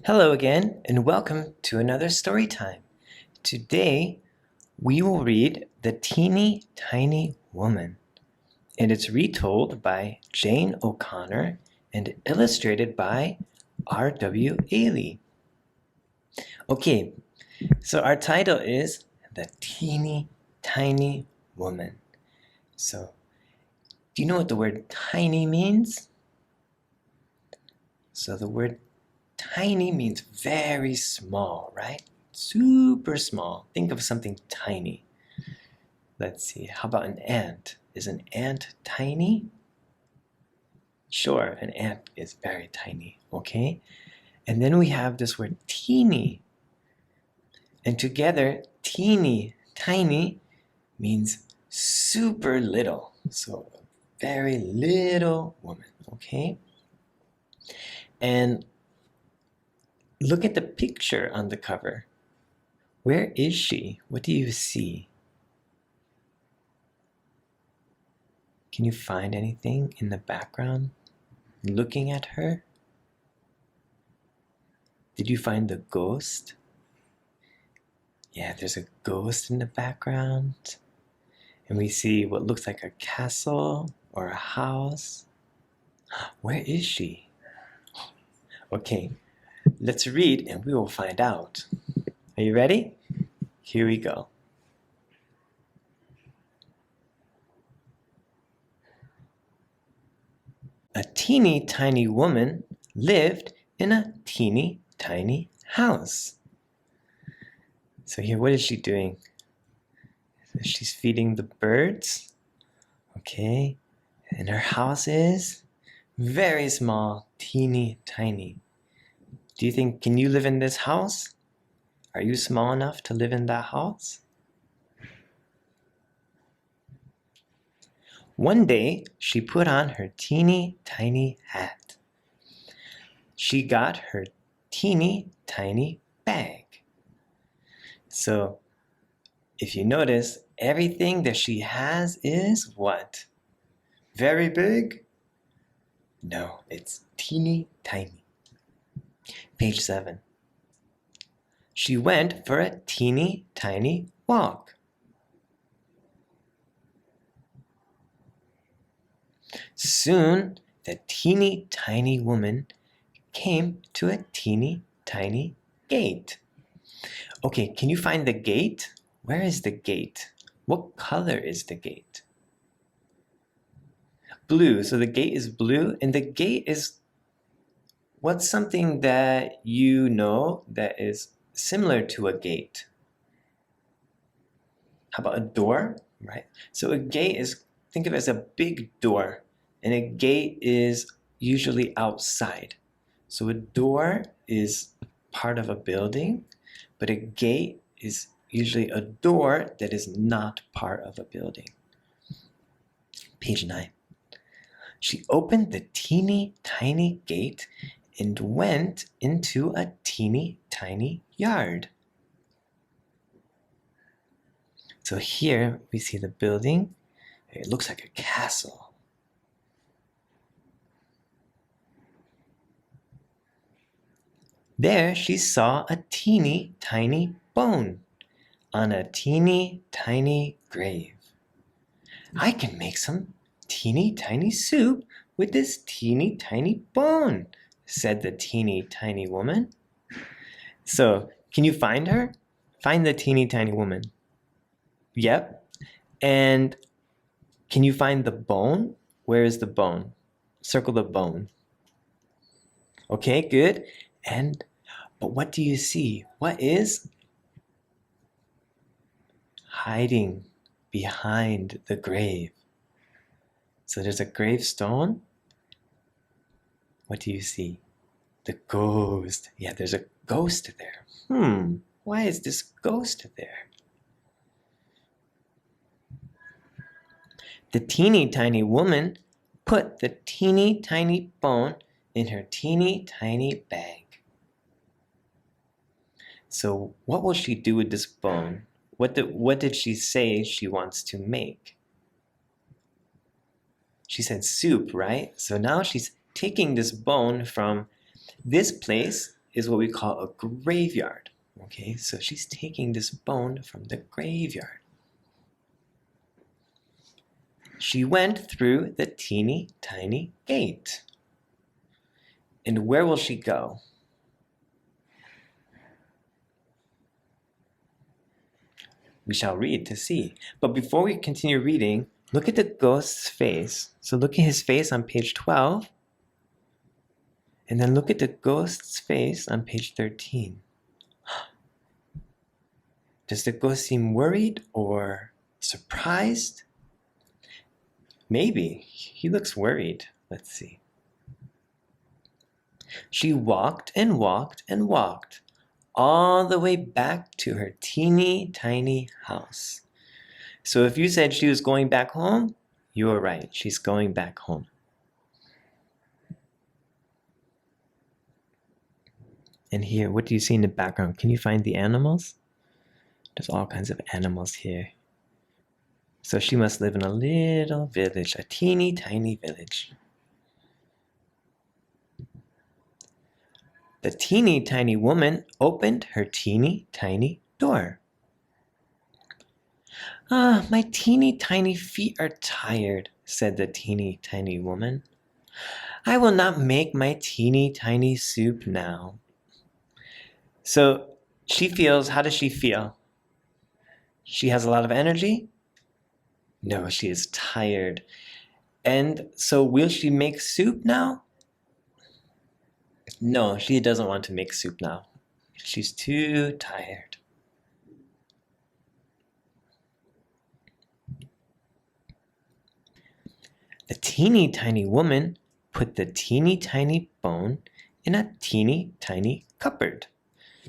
Hello again, and welcome to another story time. Today, we will read The Teeny Tiny Woman, and it's retold by Jane O'Connor and illustrated by R.W. Ailey. Okay, so our title is The Teeny Tiny Woman. So, do you know what the word tiny means? So, the word tiny means very small, right? Super small. Think of something tiny. Let's see, how about an ant? Is an ant tiny? Sure, an ant is very tiny, okay? And then we have this word teeny. And together, teeny, tiny means super little. So, very little woman, okay? And look at the picture on the cover. Where is she? What do you see? Can you find anything in the background looking at her? Did you find the ghost? Yeah, there's a ghost in the background. And we see what looks like a castle or a house. Where is she? Okay, let's read and we will find out. Are you ready? Here we go. A teeny tiny woman lived in a teeny tiny house. So here, what is she doing? She's feeding the birds. Okay, and her house is very small, teeny tiny. Do you think, can you live in this house? Are you small enough to live in that house? One day, she put on her teeny tiny hat. She got her teeny tiny bag. So, if you notice, everything that she has is what? Very big? No, it's teeny tiny. Page 7. She went for a teeny tiny walk. Soon, the teeny tiny woman came to a teeny tiny gate. Okay, can you find the gate? Where is the gate? What color is the gate? Blue. So the gate is blue, and the gate is what's something that you know that is similar to a gate? How about a door? Right? So a gate is, think of it as a big door, and a gate is usually outside. So a door is part of a building, but a gate is usually a door that is not part of a building. Page 9. She opened the teeny tiny gate and went into a teeny tiny yard. So here we see the building. It looks like a castle. There she saw a teeny tiny bone on a teeny tiny grave. I can make some teeny tiny soup with this teeny tiny bone, said the teeny tiny woman. So, can you find her? Find the teeny tiny woman. Yep. And can you find the bone? Where is the bone? Circle the bone. Okay, good. But what do you see? What is hiding behind the grave? So there's a gravestone. What do you see? The ghost. Yeah, there's a ghost there. Why is this ghost there? The teeny tiny woman put the teeny tiny bone in her teeny tiny bag. So what will she do with this bone? What did she say she wants to make? She said soup, right? So now she's taking this bone from this place is what we call a graveyard. Okay, so she's taking this bone from the graveyard. She went through the teeny tiny gate. And where will she go? We shall read to see. But before we continue reading, look at the ghost's face. So look at his face on page 12. And then look at the ghost's face on page 13. Does the ghost seem worried or surprised? Maybe. He looks worried. Let's see. She walked and walked and walked all the way back to her teeny tiny house. So if you said she was going back home, you were right. She's going back home. And here, what do you see in the background? Can you find the animals? There's all kinds of animals here. So she must live in a little village, a teeny tiny village. The teeny tiny woman opened her teeny tiny door. "Ah, my teeny tiny feet are tired," said the teeny tiny woman. "I will not make my teeny tiny soup now." So she feels, how does she feel? She has a lot of energy? No, she is tired. And so will she make soup now? No, she doesn't want to make soup now. She's too tired. The teeny tiny woman put the teeny tiny bone in a teeny tiny cupboard.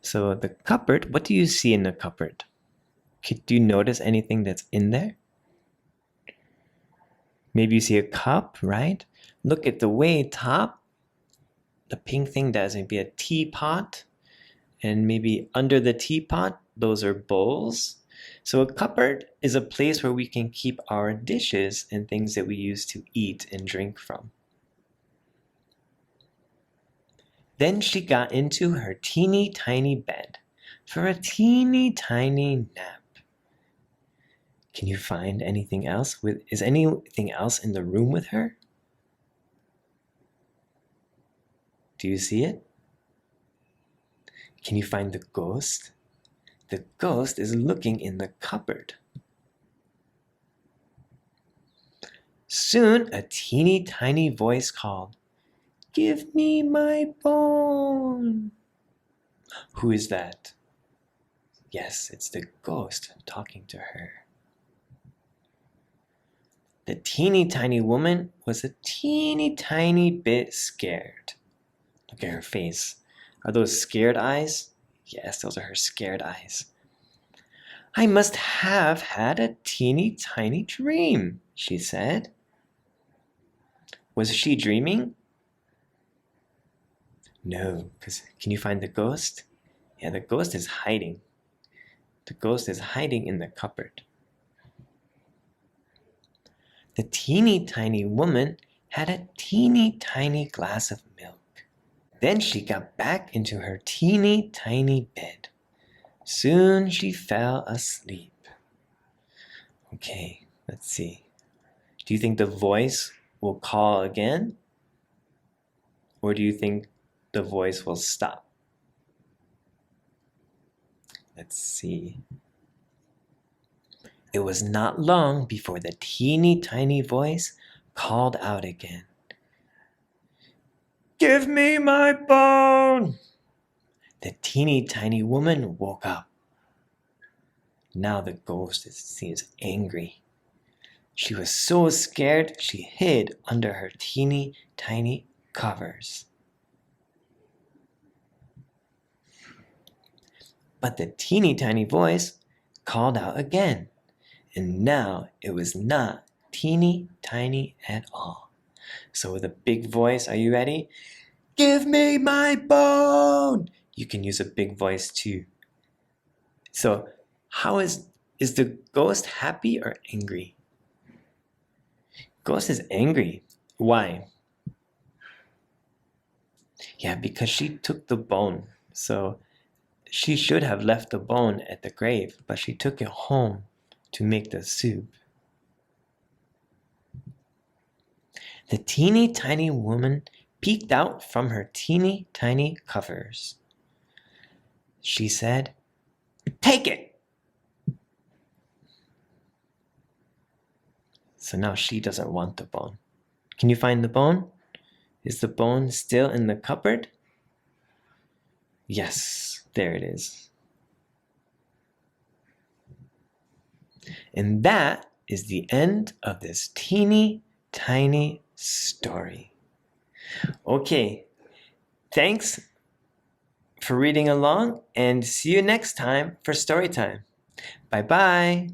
So the cupboard, what do you see in the cupboard? Do you notice anything that's in there? Maybe you see a cup, right? Look at the way top. The pink thing, that is maybe a teapot. And maybe under the teapot, those are bowls. So a cupboard is a place where we can keep our dishes and things that we use to eat and drink from. Then she got into her teeny tiny bed for a teeny tiny nap. Can you find anything else? Is anything else in the room with her? Do you see it? Can you find the ghost? The ghost is looking in the cupboard. Soon a teeny tiny voice called, "Give me my bone." Who is that? Yes, it's the ghost talking to her. The teeny tiny woman was a teeny tiny bit scared. Look at her face. Are those scared eyes? Yes, those are her scared eyes. "I must have had a teeny tiny dream," she said. Was she dreaming? No, because can you find the ghost? Yeah, the ghost is hiding. The ghost is hiding in the cupboard. The teeny tiny woman had a teeny tiny glass of milk. Then she got back into her teeny tiny bed. Soon she fell asleep. Okay, let's see. Do you think the voice will call again? Or do you think the voice will stop? Let's see. It was not long before the teeny tiny voice called out again. "Give me my bone!" The teeny tiny woman woke up. Now the ghost seems angry. She was so scared she hid under her teeny tiny covers. But the teeny tiny voice called out again, and now it was not teeny tiny at all. So with a big voice, are you ready? "Give me my bone!" You can use a big voice too. So how is the ghost happy or angry? Ghost is angry. Why? Yeah, because she took the bone. So she should have left the bone at the grave, but she took it home to make the soup. The teeny tiny woman peeked out from her teeny tiny covers. She said, "Take it!" So now she doesn't want the bone. Can you find the bone? Is the bone still in the cupboard? Yes, there it is. And that is the end of this teeny tiny story. Okay, thanks for reading along and see you next time for story time. Bye bye.